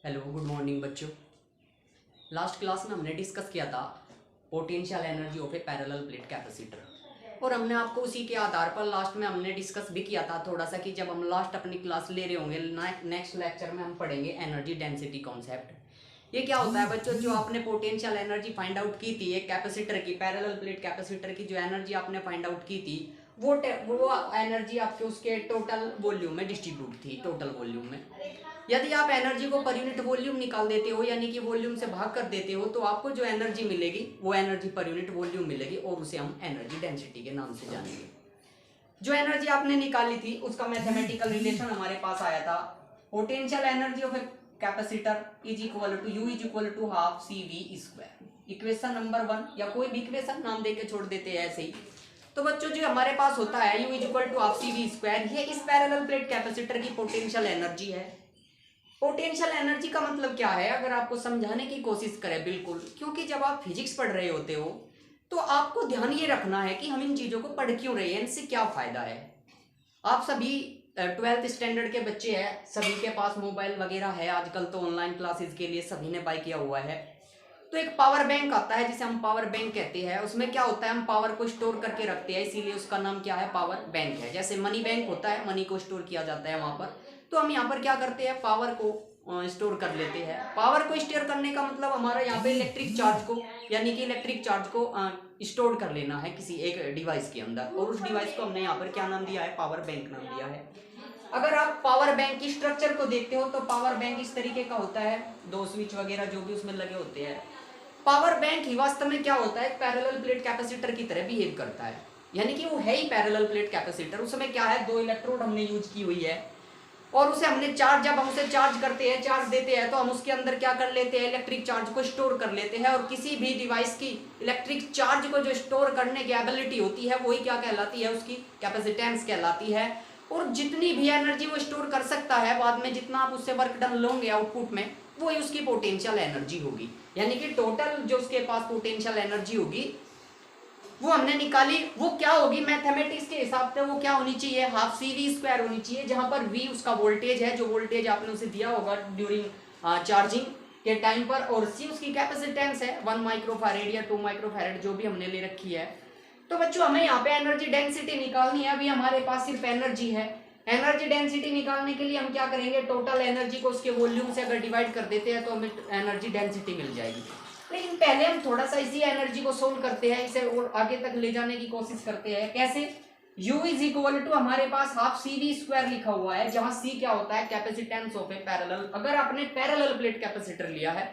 Hello good morning बच्चों। Last class में हमने डिस्कस किया था potential energy of A parallel plate capacitor और हमने आपको उसी के आधार पर लास्ट में हमने डिस्कस भी किया था थोड़ा सा कि जब हम लास्ट अपनी क्लास ले रहे होंगे नेक्स्ट लेक्चर में हम पढ़ेंगे एनर्जी डेंसिटी कॉन्सेप्ट। ये क्या होता है बच्चों, जो आपने पोटेंशियल एनर्जी फाइंड आउट की थी एक कैपेसिटर की, पैरेलल प्लेट कैपेसिटर की जो एनर्जी आपने फाइंड आउट की थी वो एनर्जी आपके उसके टोटल वॉल्यूम में डिस्ट्रीब्यूट थी, टोटल वॉल्यूम में। यदि आप एनर्जी को पर यूनिट वॉल्यूम निकाल देते हो यानी कि वॉल्यूम से भाग कर देते हो तो आपको जो एनर्जी मिलेगी वो एनर्जी पर यूनिट वॉल्यूम मिलेगी और उसे हम एनर्जी डेंसिटी के नाम से जानेंगे। जो एनर्जी आपने निकाली थी उसका मैथमेटिकल रिलेशन हमारे पास आया था, potential energy of a capacitor is equal to U is equal to half C V square. Equation number 1 या कोई भी इक्वेशन नाम देके छोड़ देते हैं ऐसे ही। तो बच्चों जो हमारे पास होता है U is equal to half C V square, ये इस पैरेलल प्लेट कैपेसिटर की पोटेंशियल एनर्जी है। पोटेंशियल एनर्जी का मतलब क्या है अगर आपको समझाने की कोशिश करें, बिल्कुल, क्योंकि जब आप फिजिक्स पढ़ रहे होते हो तो आपको ध्यान ये रखना है कि हम इन चीज़ों को पढ़ क्यों रहे हैं, इनसे क्या फ़ायदा है। आप सभी 12th स्टैंडर्ड के बच्चे हैं, सभी के पास मोबाइल वगैरह है आजकल, तो ऑनलाइन क्लासेस के लिए सभी ने बाय किया हुआ है। तो एक पावर बैंक आता है जिसे हम पावर बैंक कहते हैं, उसमें क्या होता है हम पावर को स्टोर करके रखते हैं, इसीलिए उसका नाम क्या है, पावर बैंक है। जैसे मनी बैंक होता है, मनी को स्टोर किया जाता है वहां पर, तो हम यहाँ पर क्या करते हैं, पावर को स्टोर कर लेते हैं। पावर को स्टोर करने का मतलब हमारा यहाँ पे इलेक्ट्रिक चार्ज को यानी कि इलेक्ट्रिक चार्ज को स्टोर कर लेना है किसी एक डिवाइस के अंदर, और उस डिवाइस को हमने यहाँ पर क्या नाम दिया है, पावर बैंक नाम दिया है। अगर आप पावर बैंक की स्ट्रक्चर को देखते हो तो पावर बैंक इस तरीके का होता है, दो स्विच वगैरह जो भी उसमें लगे होते हैं। पावर बैंक ही वास्तव में क्या होता है, पैरेलल प्लेट कैपेसिटर की तरह बिहेव करता है, यानी कि वो है ही पैरेलल प्लेट कैपेसिटर। उसमें क्या है, दो इलेक्ट्रोड हमने यूज की हुई है और उसे हमने चार्ज, जब हम उसे चार्ज करते हैं, चार्ज देते हैं, तो हम उसके अंदर क्या कर लेते हैं, इलेक्ट्रिक चार्ज को स्टोर कर लेते हैं। और किसी भी डिवाइस की इलेक्ट्रिक चार्ज को जो स्टोर करने की एबिलिटी होती है वही क्या कहलाती है, उसकी कैपेसिटेंस कहलाती है। और जितनी भी एनर्जी वो स्टोर कर सकता है बाद में, जितना आप उससे वर्क डन लोगे आउटपुट में, वही उसकी पोटेंशियल एनर्जी होगी। यानी कि टोटल जो उसके पास पोटेंशियल एनर्जी होगी वो हमने निकाली, वो क्या होगी मैथमेटिक्स के हिसाब से, वो क्या होनी चाहिए, हाफ सी वी स्क्वायर होनी चाहिए, जहां पर वी उसका वोल्टेज है, जो वोल्टेज आपने उसे दिया होगा ड्यूरिंग चार्जिंग के टाइम पर, और सी उसकी कैपेसिटेंस है 1 माइक्रोफैरेड या 2 माइक्रोफैरेड जो भी हमने ले रखी है। तो बच्चों हमें यहाँ पे एनर्जी डेंसिटी निकालनी है। अभी हमारे पास सिर्फ एनर्जी है, एनर्जी डेंसिटी निकालने के लिए हम क्या करेंगे, टोटल एनर्जी को उसके वॉल्यूम से अगर डिवाइड कर देते हैं तो हमें एनर्जी डेंसिटी मिल जाएगी। लेकिन पहले हम थोड़ा सा इसी एनर्जी को सोल्व करते हैं, इसे और आगे तक ले जाने की कोशिश करते हैं। कैसे, U इज इक्वल टू हमारे पास हाफ सी वी स्क्वायर लिखा हुआ है, जहां C क्या होता है, कैपेसिटेंस ऑफ ए पैरेलल। अगर आपने पैरेलल प्लेट कैपेसिटर लिया है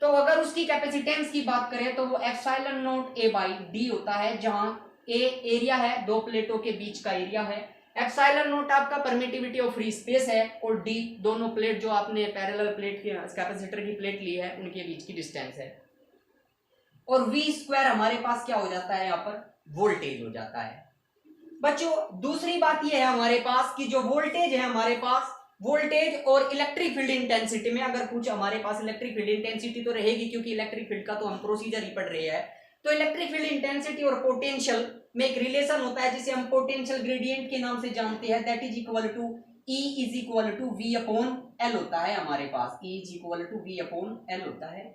तो अगर उसकी कैपेसिटेंस की बात करें तो वो epsilon not A by D होता है, जहां A एरिया है, दो प्लेटों के बीच का एरिया है, एप्सिलॉन नॉट आपका परमिटिविटी ऑफ फ्री स्पेस है, और D दोनों प्लेट जो आपने पैरेलल प्लेट की कैपेसिटर की प्लेट ली है उनके बीच की डिस्टेंस है, और V स्क्वायर हमारे पास क्या हो जाता है, यहाँ पर वोल्टेज हो जाता है। बच्चों दूसरी बात यह है हमारे पास कि जो वोल्टेज है हमारे पास, वोल्टेज और इलेक्ट्रिक फील्ड इंटेंसिटी में अगर कुछ हमारे पास इलेक्ट्रिक फील्ड इंटेंसिटी तो रहेगी, क्योंकि इलेक्ट्रिक फील्ड का तो हम प्रोसीजर ही पढ़ रहे हैं। तो इलेक्ट्रिक फील्ड इंटेंसिटी और पोटेंशियल में एक रिलेशन होता है जिसे हम पोटेंशियल ग्रेडियंट के नाम से जानते हैं, that is equal to E is equal to V upon L होता है हमारे पास, E is equal to V upon L होता है।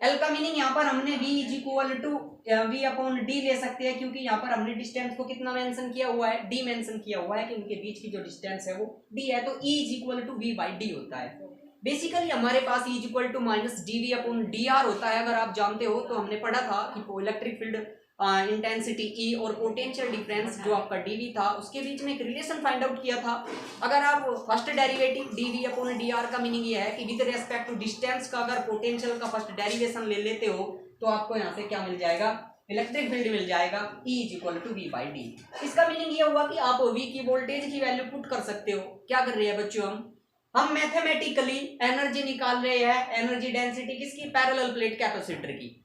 L का मीनिंग यहाँ पर हमने V is equal to V upon D ले सकते हैं, क्योंकि यहाँ पर हमने डिस्टेंस को कितना मेंशन किया हुआ है, D मेंशन किया हुआ है कि उनके बीच की जो डिस्टेंस है वो D है, तो E is equal to V by D होता है। बेसिकली हमारे पास E is equal to minus D V upon D R होता है। अगर आप जानते हो तो हमने पढ़ा था कि इलेक्ट्रिक फील्ड इंटेंसिटी E और पोटेंशियल डिफरेंस जो आपका dV था उसके बीच में एक रिलेशन फाइंड आउट किया था। अगर आप first derivative dV upon dr का मीनिंग ये है कि विद रेस्पेक्ट टू डिस्टेंस का अगर पोटेंशियल का फर्स्ट डेरिवेशन ले लेते हो तो आपको यहाँ से क्या मिल जाएगा, इलेक्ट्रिक फील्ड मिल जाएगा, E is equal to V by D. इसका मीनिंग ये हुआ कि आप V की वोल्टेज की वैल्यू पुट कर सकते हो। क्या कर रहे हैं बच्चों, हम मैथमेटिकली एनर्जी निकाल रहे हैं, एनर्जी डेंसिटी किसकी, पैरेलल प्लेट कैपेसिटर की।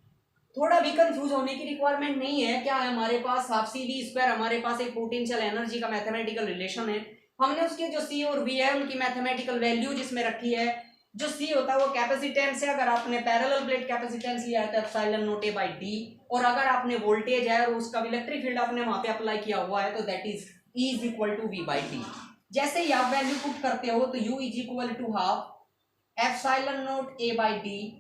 थोड़ा भी कंफ्यूज होने की रिक्वायरमेंट नहीं है। क्या है हमारे पास, हाफ सी वी स्क्वायर हमारे पास एक पोटेंशियल एनर्जी का मैथमेटिकल रिलेशन है, हमने उसके जो C और V है उनकी मैथमेटिकल वैल्यू जिसमें रखी है। जो C होता है वो कैपेसिटेंस है, अगर आपने पैरेलल प्लेट कैपेसिटेंस लिया है तो epsilon not A by D, और अगर आपने वोल्टेज है और उसका इलेक्ट्रिक फील्ड आपने वहां पे अप्लाई किया हुआ है तो that is E is equal to V by D. जैसे ही आप वैल्यू पुट करते हो तो U is equal to half epsilon naught A by D,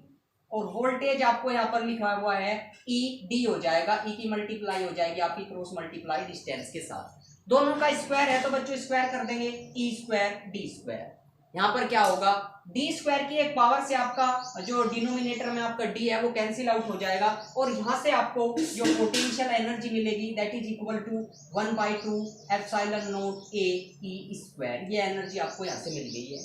और वोल्टेज आपको यहाँ पर लिखा हुआ है ई डी हो जाएगा, ई की मल्टीप्लाई हो जाएगी आपकी क्रॉस मल्टीप्लाई डिस्टेंस के साथ, दोनों का स्क्वायर है तो बच्चों स्क्वायर कर देंगे, ई स्क्वायर डी स्क्वायर। यहाँ पर क्या होगा, डी स्क्वायर की एक पावर से आपका जो डिनोमिनेटर में आपका डी है वो कैंसिल आउट हो जाएगा, और यहाँ से आपको जो पोटेंशियल एनर्जी मिलेगी that is equal to 1/2 epsilon naught A E square, ये एनर्जी आपको यहाँ से मिल गई है।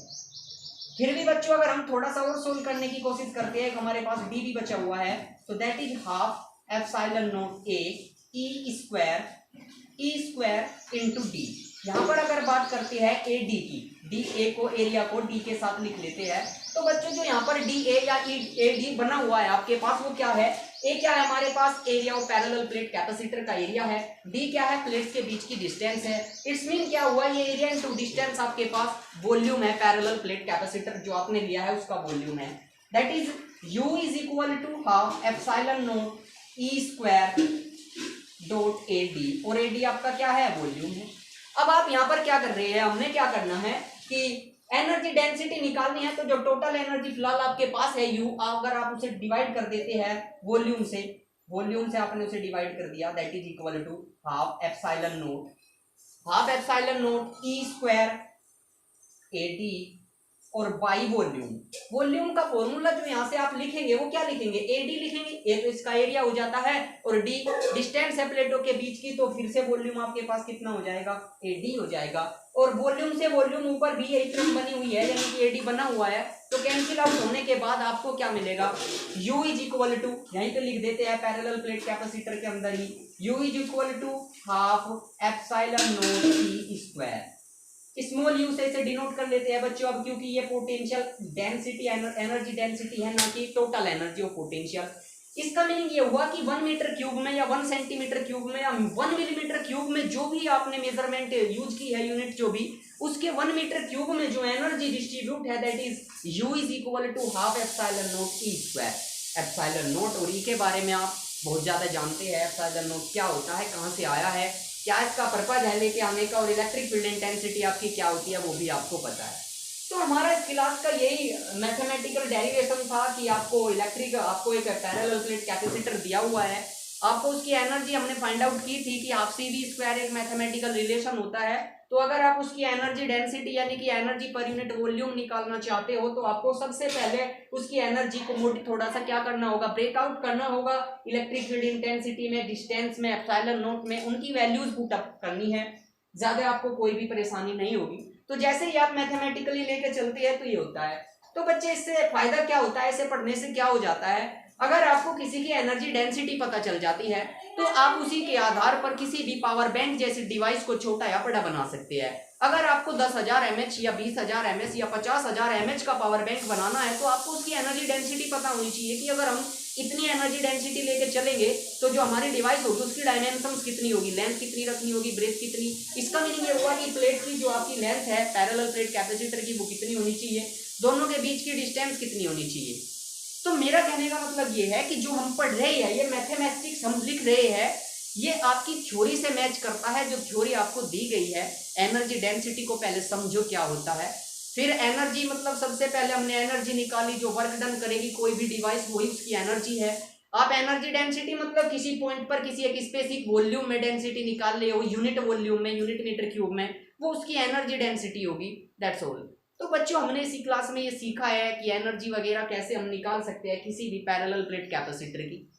फिर भी बच्चों अगर हम थोड़ा सा और सोल्व करने की कोशिश करते हैं, हमारे पास डी भी बचा हुआ है, तो that is half epsilon naught A E square into D. यहाँ पर अगर बात करते हैं ए डी की, डी ए को, एरिया को डी के साथ लिख लेते हैं, तो बच्चों जो यहाँ पर डी ए या ए डी बना हुआ है आपके पास वो क्या है, ए क्या है हमारे पास area of parallel plate capacitor का एरिया है, डी क्या है प्लेट्स के बीच की डिस्टेंस है, इट्स मीन क्या हुआ ये एरिया इनटू डिस्टेंस आपके पास वॉल्यूम है, पैरेलल प्लेट कैपेसिटर जो आपने लिया है उसका वॉल्यूम है, that is U is equal to half epsilon naught E square dot A D, और ए डी आपका क्या है वॉल्यूम है। अब आप यहाँ पर क्या कर रहे हैं, हमने क्या करना है कि एनर्जी डेंसिटी निकालनी है, तो जो टोटल एनर्जी फिलहाल आपके पास है यू, अगर आप उसे डिवाइड कर देते हैं वॉल्यूम से आपने उसे डिवाइड कर दिया, that is equal to half epsilon naught E square A D और बाई वॉल्यूम का फॉर्मूला जो यहाँ से आप लिखेंगे वो क्या लिखेंगे, ए डी लिखेंगे, ए तो इसका एरिया हो जाता है और डी डिस्टेंस है प्लेटों के बीच की, तो फिर से वॉल्यूम आपके पास कितना हो जाएगा, ए डी हो जाएगा, और वॉल्यूम से वॉल्यूम ऊपर भी यही टर्म बनी हुई है यानी कि ए डी बना हुआ है, तो कैंसिल आउट होने के बाद आपको क्या मिलेगा, U इज इक्वल टू, यहीं पे लिख देते हैं पैरेलल प्लेट कैपेसिटर के अंदर ही, U is equal to half epsilon naught E square, small U से इसे डिनोट कर लेते हैं बच्चों अब, क्योंकि ये पोटेंशियल डेंसिटी एनर्जी डेंसिटी है ना कि टोटल एनर्जी ऑफ पोटेंशियल। इसका मीनिंग ये हुआ कि 1 मीटर क्यूब में या 1 सेंटीमीटर क्यूब में या 1 मिलीमीटर क्यूब में जो भी आपने मेजरमेंट यूज की है यूनिट जो भी, उसके 1 मीटर क्यूब में जो एनर्जी डिस्ट्रीब्यूट है that is U is equal to half epsilon naught E square. Epsilon naught और ई के बारे में आप बहुत ज्यादा जानते हैं, एप्सिलॉन नॉट क्या होता है, कहाँ से आया है, क्या इसका पर्पज है लेके आने का, और इलेक्ट्रिक फील्ड इंटेंसिटी आपकी क्या होती है वो भी आपको पता है। तो हमारा इस क्लास का यही मैथमेटिकल डेरिवेशन था कि आपको एक पैरेलल प्लेट कैपेसिटर दिया हुआ है, आपको उसकी एनर्जी हमने फाइंड आउट की थी कि आप सी वी स्क्वायर एक मैथमेटिकल रिलेशन होता है, तो अगर आप उसकी एनर्जी डेंसिटी यानी कि एनर्जी पर यूनिट वॉल्यूम निकालना चाहते हो तो आपको सबसे पहले उसकी एनर्जी को थोड़ा सा क्या करना होगा, ब्रेकआउट करना होगा, इलेक्ट्रिक फील्ड इंटेंसिटी में, डिस्टेंस में, एप्सिलॉन नॉट में, उनकी वैल्यूज पुट अप करनी है, ज्यादा आपको कोई भी परेशानी नहीं होगी। तो जैसे ही आप मैथमेटिकली लेके चलते हैं तो ये होता है। तो बच्चे इससे फायदा क्या होता है, इसे पढ़ने से क्या हो जाता है, अगर आपको किसी की एनर्जी डेंसिटी पता चल जाती है तो आप उसी के आधार पर किसी भी पावर बैंक जैसी डिवाइस को छोटा या बड़ा बना सकते हैं। अगर आपको 10,000 mAh या 20,000 mAh या 50,000 mAh का पावर बैंक बनाना है तो आपको उसकी एनर्जी डेंसिटी पता होनी चाहिए कि अगर हम इतनी एनर्जी डेंसिटी लेके चलेंगे तो जो हमारी डिवाइस होगी उसकी डायमेंशंस कितनी होगी, लेंथ कितनी रखनी होगी, ब्रेथ कितनी। इसका मीनिंग ये हुआ कि प्लेट की जो आपकी लेंथ है पैरेलल प्लेट कैपेसिटर की वो कितनी होनी चाहिए, दोनों के बीच की डिस्टेंस कितनी होनी चाहिए। तो मेरा कहने का मतलब ये है कि जो हम पढ़ रहे हैं, ये मैथमेटिक्स हम लिख रहे हैं, ये आपकी थ्योरी से मैच करता है। जो थ्योरी आपको दी गई है एनर्जी डेंसिटी को पहले समझो क्या होता है, फिर एनर्जी मतलब सबसे पहले हमने एनर्जी निकाली, जो वर्क डन करेगी कोई भी डिवाइस वही उसकी एनर्जी है। आप एनर्जी डेंसिटी मतलब किसी पॉइंट पर किसी एक स्पेसिफिक वॉल्यूम में डेंसिटी निकाल रहे हो, यूनिट वॉल्यूम में, यूनिट मीटर क्यूब में, वो उसकी एनर्जी डेंसिटी होगी, दैट्स ऑल। तो बच्चों हमने इसी क्लास में ये सीखा है कि एनर्जी वगैरह कैसे हम निकाल सकते हैं किसी भी पैरेलल प्लेट कैपेसिटर की।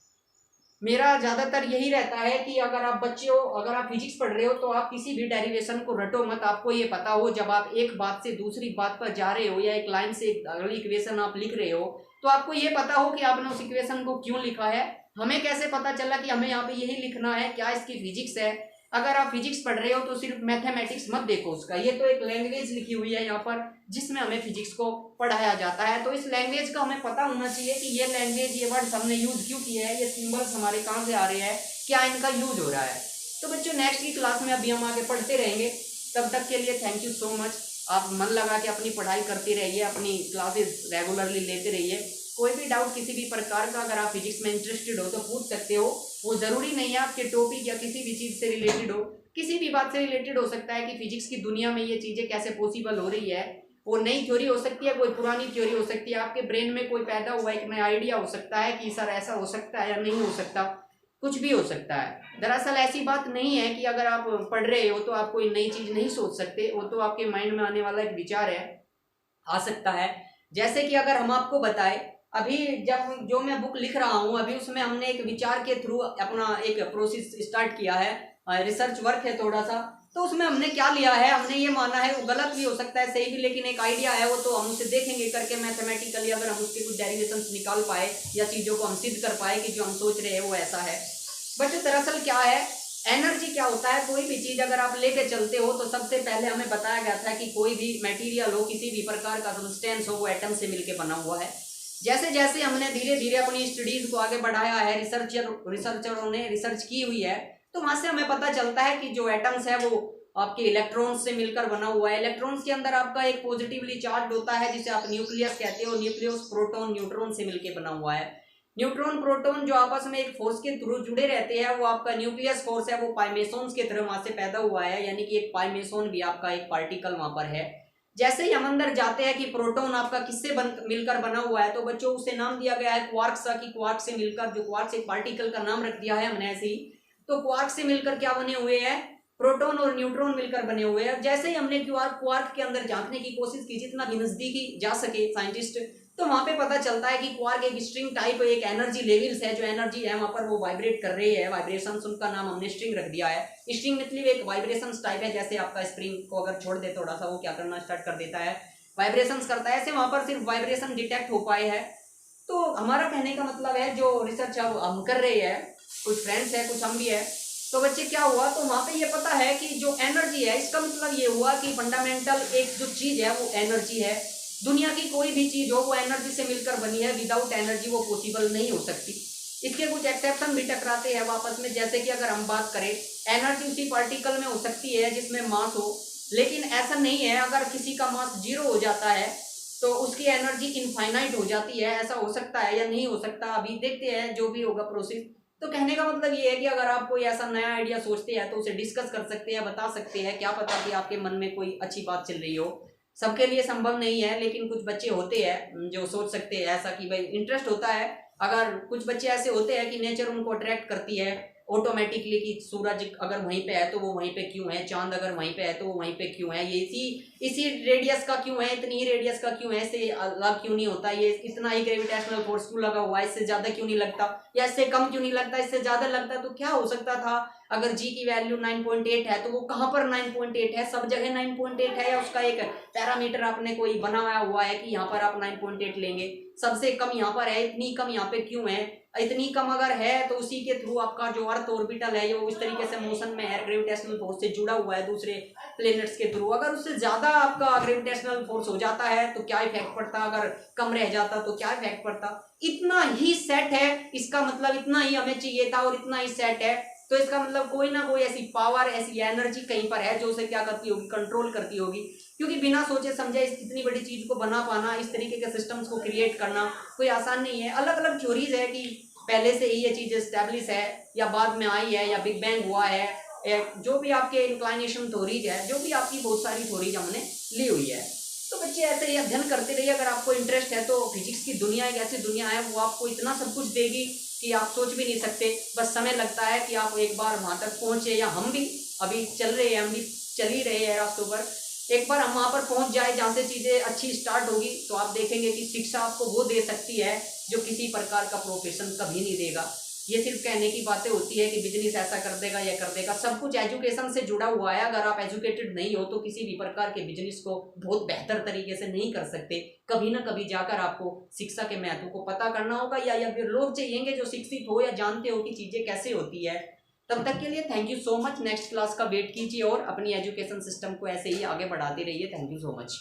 मेरा ज्यादातर यही रहता है कि अगर आप बच्चे हो, अगर आप फिजिक्स पढ़ रहे हो तो आप किसी भी डेरिवेशन को रटो मत, आपको ये पता हो जब आप एक बात से दूसरी बात पर जा रहे हो या एक लाइन से अगली इक्वेशन आप लिख रहे हो तो आपको ये पता हो कि आपने उस इक्वेशन को क्यों लिखा है। हमें कैसे पता चला कि हमें यहाँ पे यही लिखना है, क्या इसकी फिजिक्स है। अगर आप फिजिक्स पढ़ रहे हो तो सिर्फ मैथमेटिक्स मत देखो उसका, ये तो एक लैंग्वेज लिखी हुई है यहाँ पर जिसमें हमें फिजिक्स को पढ़ाया जाता है, तो इस लैंग्वेज का हमें पता होना चाहिए कि ये लैंग्वेज, ये वर्ड्स हमने यूज क्यों किए हैं, ये सिंबल्स हमारे कहाँ से आ रहे हैं, क्या इनका यूज हो रहा है। तो बच्चों नेक्स्ट की क्लास में अभी हम आगे पढ़ते रहेंगे, तब तक के लिए थैंक यू सो मच। आप मन लगा के अपनी पढ़ाई करते रहिए, अपनी क्लासेस रेगुलरली लेते रहिए। कोई भी डाउट किसी भी प्रकार का अगर आप फिजिक्स में इंटरेस्टेड हो तो पूछ सकते हो, वो जरूरी नहीं है आपके टॉपिक या किसी भी चीज से रिलेटेड हो, किसी भी बात से रिलेटेड हो सकता है कि फिजिक्स की दुनिया में ये चीजें कैसे पॉसिबल हो रही है। वो नई थ्योरी हो सकती है, कोई पुरानी थ्योरी हो सकती है, आपके ब्रेन में कोई पैदा हुआ एक नया आइडिया हो सकता है कि सर ऐसा हो सकता है या नहीं हो सकता, कुछ भी हो सकता है। दरअसल ऐसी बात नहीं है कि अगर आप पढ़ रहे हो तो आप कोई नई चीज नहीं सोच सकते, वो तो आपके माइंड में आने वाला एक विचार है, आ सकता है। जैसे कि अगर हम आपको बताएं, अभी जब जो मैं बुक लिख रहा हूँ अभी उसमें हमने एक विचार के थ्रू अपना एक प्रोसेस स्टार्ट किया है, रिसर्च वर्क है थोड़ा सा। तो उसमें हमने क्या लिया है, हमने ये माना है, वो गलत भी हो सकता है सही भी, लेकिन एक आइडिया है वो तो हम उसे देखेंगे करके मैथमेटिकली, अगर हम उसके कुछ डेरिवेशंस निकाल पाए या चीज़ों को हम सिद्ध कर पाए कि जो हम सोच रहे हैं वो ऐसा है। बट दरअसल क्या है, एनर्जी क्या होता है, कोई भी चीज अगर आप लेके चलते हो तो सबसे पहले हमें बताया गया था कि कोई भी मटेरियल हो, किसी भी प्रकार का सब्सटेंस हो, वो एटम से मिलकर बना हुआ है। जैसे जैसे हमने धीरे धीरे अपनी स्टडीज को आगे बढ़ाया है, रिसर्चरों ने रिसर्च की हुई है, तो वहां से हमें पता चलता है कि जो एटम्स है वो आपके इलेक्ट्रॉन्स से मिलकर बना हुआ है। इलेक्ट्रॉन्स के अंदर आपका एक पॉजिटिवली चार्ज होता है जिसे आप न्यूक्लियस कहते हो, न्यूक्लियस प्रोटॉन न्यूट्रॉन से मिलकर बना हुआ है। न्यूट्रॉन प्रोटॉन जो आपस में एक फोर्स के थ्रू जुड़े रहते हैं, वो आपका न्यूक्लियस फोर्स है, वो पाइमेसोन्स के थ्रू वहां से पैदा हुआ है, यानी कि एक पाइमेसोन भी आपका एक पार्टिकल वहां पर है। जैसे ही हम अंदर जाते हैं कि प्रोटॉन आपका किससे मिलकर बना हुआ है, तो बच्चों उसे नाम दिया गया है क्वार्क्स का, कि क्वार्क से मिलकर, जो क्वार्क एक पार्टिकल का नाम रख दिया है हमने ऐसे ही। तो क्वार्क से मिलकर क्या बने हुए हैं, प्रोटॉन और न्यूट्रॉन मिलकर बने हुए हैं। जैसे ही हमने क्वार्क के अंदर झांकने की कोशिश की, जितना भी नजदीकी जा सके साइंटिस्ट, तो वहां पे पता चलता है कि क्वार्क एक स्ट्रिंग टाइप, एक एनर्जी लेवल्स है, जो एनर्जी है वहां पर वो वाइब्रेट कर रही है, वाइब्रेशंस, उनका नाम हमने स्ट्रिंग रख दिया है। स्ट्रिंग मतलब एक वाइब्रेशंस टाइप है, जैसे आपका स्प्रिंग को अगर छोड़ दे थोड़ा सा, वो क्या करना स्टार्ट कर देता है, वाइब्रेशंस करता है। ऐसे वहां पर सिर्फ वाइब्रेशन डिटेक्ट हो पाए है। तो हमारा कहने का मतलब है, जो रिसर्च अब हम कर रहे हैं, कुछ फ्रेंड्स है, कुछ हम भी है, तो बच्चे क्या हुआ, तो वहां पे ये पता है कि जो एनर्जी है, इसका मतलब ये हुआ कि फंडामेंटल एक जो चीज है वो एनर्जी है। दुनिया की कोई भी चीज हो वो एनर्जी से मिलकर बनी है, विदाउट एनर्जी वो पॉसिबल नहीं हो सकती। इसके कुछ एक्सेप्शन भी टकराते हैं वापस में, जैसे कि अगर हम बात करें, एनर्जी उसी पार्टिकल में हो सकती है जिसमें मास हो, लेकिन ऐसा नहीं है अगर किसी का मास 0 हो जाता है तो उसकी एनर्जी इनफाइनाइट हो जाती है। ऐसा हो सकता है या नहीं हो सकता, अभी देखते हैं जो भी होगा प्रोसेस। तो कहने का मतलब ये है कि अगर आप कोई ऐसा नया आइडिया सोचते हैं तो उसे डिस्कस कर सकते हैं, बता सकते हैं, क्या पता कि आपके मन में कोई अच्छी बात चल रही हो। सबके लिए संभव नहीं है, लेकिन कुछ बच्चे होते हैं जो सोच सकते हैं ऐसा कि भाई इंटरेस्ट होता है। अगर कुछ बच्चे ऐसे होते हैं कि नेचर उनको अट्रैक्ट करती है ऑटोमेटिकली, कि सूरज अगर वहीं पे है तो वो वहीं पे क्यों है, चांद अगर वहीं पे है तो वो वहीं पे क्यों है, ये इसी रेडियस का क्यों है, इतनी ही रेडियस का क्यों है, इससे अलग क्यों नहीं होता, ये इतना ही ग्रेविटेशनल फोर्स क्यों लगा हुआ है, इससे ज्यादा क्यों नहीं लगता, या इससे कम क्यों नहीं लगता, इससे ज्यादा लगता तो क्या हो सकता था। अगर जी की वैल्यू 9.8 है तो वो कहाँ पर 9.8 है, सब जगह 9.8 है, या उसका एक पैरामीटर आपने कोई बनाया हुआ है कि यहाँ पर आप 9.8 लेंगे, सबसे कम यहाँ पर है, इतनी कम यहाँ पे क्यों है, इतनी कम अगर है तो उसी के थ्रू आपका जो अर्थ ऑर्बिटल है वो इस तरीके से मोशन में है, ग्रेविटेशनल फोर्स से जुड़ा हुआ है दूसरे प्लेनेट्स के थ्रू। अगर उससे ज्यादा आपका ग्रेविटेशनल फोर्स हो जाता है तो क्या इफेक्ट पड़ता, अगर कम रह जाता तो क्या इफेक्ट पड़ता। इतना ही सेट है, इसका मतलब इतना ही हमें चाहिए था और इतना ही सेट है, तो इसका मतलब कोई ना कोई ऐसी पावर, ऐसी एनर्जी कहीं पर है जो उसे क्या करती होगी, कंट्रोल करती होगी। क्योंकि बिना सोचे समझे इतनी बड़ी चीज को बना पाना, इस तरीके के सिस्टम्स को क्रिएट करना कोई आसान नहीं है। अलग अलग थ्योरीज है कि पहले से ही ये चीज एस्टेब्लिश है या बाद में आई है या बिग बैंग हुआ है, जो भी आपके इंक्लाइनेशन थ्योरीज है, जो भी आपकी बहुत सारी थ्योरीज हमने ली हुई है। तो बच्चे ऐसे ही अध्ययन करते रहिए। अगर आपको इंटरेस्ट है तो फिजिक्स की दुनिया एक ऐसी दुनिया है, वो आपको इतना सब कुछ देगी कि आप सोच भी नहीं सकते। बस समय लगता है कि आप एक बार वहां तक पहुंचे, या हम भी अभी चल रहे हैं, हम भी चल ही रहे हैं रास्तों पर। एक बार हम वहां पर पहुंच जाए जहां से चीजें अच्छी स्टार्ट होगी, तो आप देखेंगे कि शिक्षा आपको वो दे सकती है जो किसी प्रकार का प्रोफेशन कभी नहीं देगा। ये सिर्फ कहने की बातें होती है कि बिजनेस ऐसा कर देगा या कर देगा, सब कुछ एजुकेशन से जुड़ा हुआ है। अगर आप एजुकेटेड नहीं हो तो किसी भी प्रकार के बिजनेस को बहुत बेहतर तरीके से नहीं कर सकते। कभी ना कभी जाकर आपको शिक्षा के महत्व को पता करना होगा, या फिर लोग चाहिए जो शिक्षित हो या जानते हो कि चीजें कैसे होती है। तब तक के लिए thank you so much. Next class का वेट कीजिए और अपनी एजुकेशन सिस्टम को ऐसे ही आगे बढ़ाते रहिए। Thank you so much.